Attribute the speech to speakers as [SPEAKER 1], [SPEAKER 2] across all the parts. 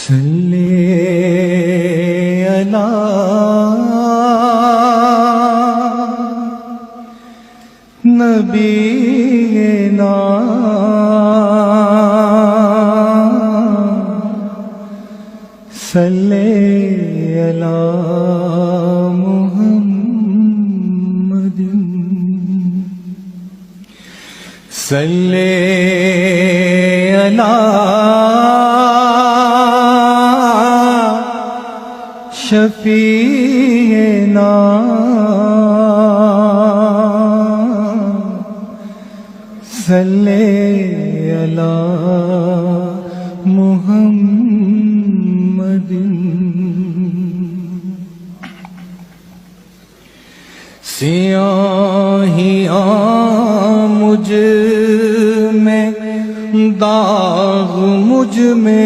[SPEAKER 1] صلی علی نبینا صلی علی محمد صلی علی شفیعنا صلی علی محمد سیاہیاں مجھ میں داغ مجھ میں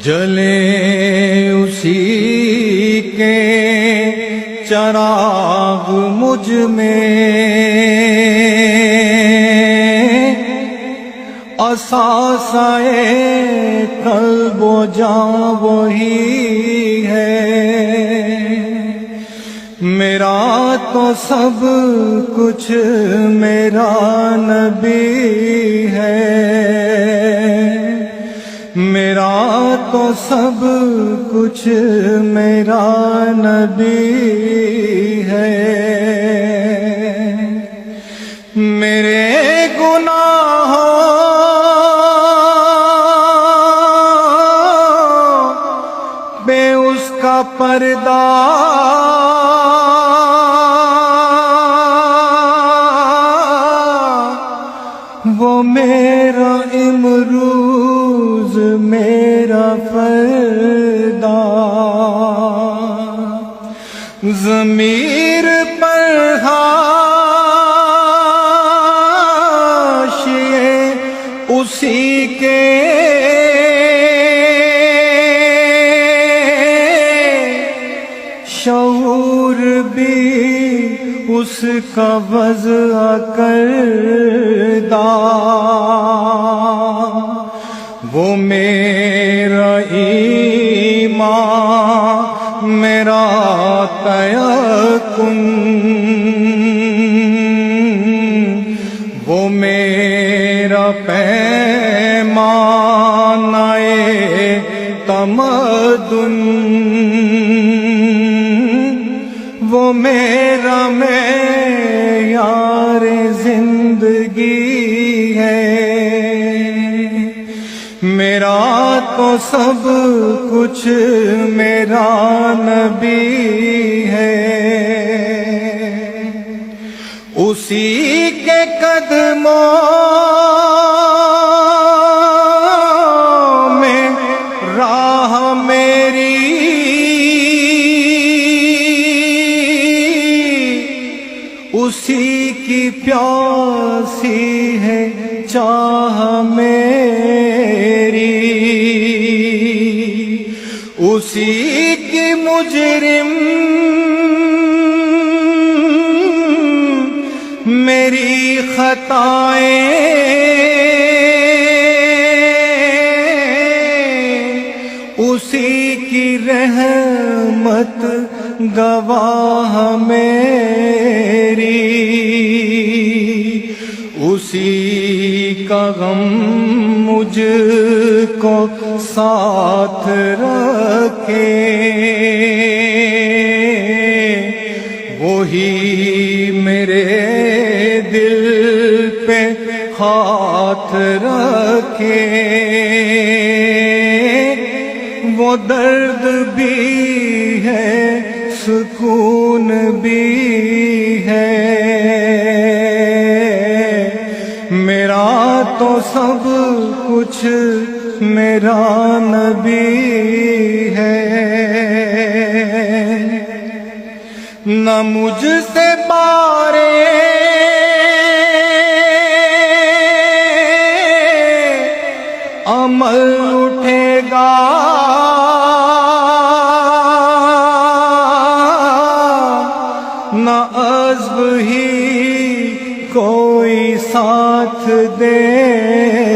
[SPEAKER 1] جلے اسی کے چراغ مجھ میں اساسۂ قلب و جاں وہی ہے میرا تو سب کچھ میرا نبی ہے میرا تو سب کچھ میرا نبی ہے میرے گناہوں پہ اس کا پردہ وہ میرا امروز میرا فردا ضمیر پر حاشیے اسی کے شعور بھی اس کا وضع کردہ وہ میرا ایمان میرا تیقن وہ میرا پیمانہ تمدن وہ میرا معیار زندگی ہے میرا تو سب کچھ میرا نبی ہے اسی کے قدموں میں راہ میری اسی کی پیاسی ہے چاہ میری اسی کی مجرم میری خطائیں اسی کی رحمت گواہ میری اسی کا غم مجھ کو ساتھ رکھے وہی میرے دل پہ ہاتھ رکھے وہ درد بھی ہے سکون بھی ہے میرا تو سب کچھ میرا نبی ہے نہ مجھ سے بارے عمل اٹھے گا نہ عزم ہی کوئی ساتھ دے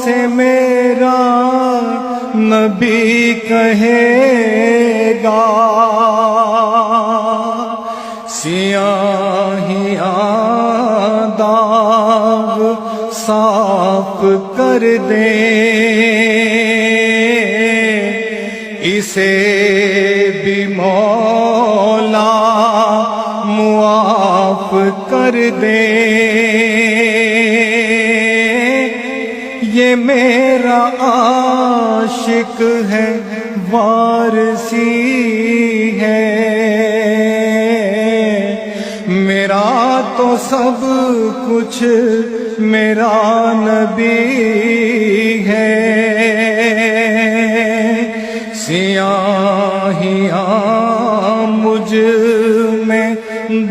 [SPEAKER 1] سے میرا نبی کہے گا سیاہیاں داغ صاف کر دے اسے بھی مولا معاف کر دے یہ میرا عاشق ہے وارثی ہے میرا تو سب کچھ میرا نبی ہے سیاہیاں مجھ میں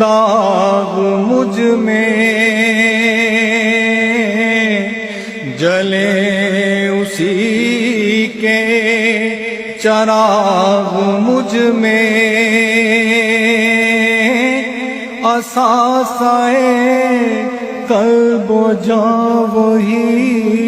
[SPEAKER 1] داغ مجھ میں جلے اسی کے چراغ مجھ میں اثاثۂ قلب و جاں وہی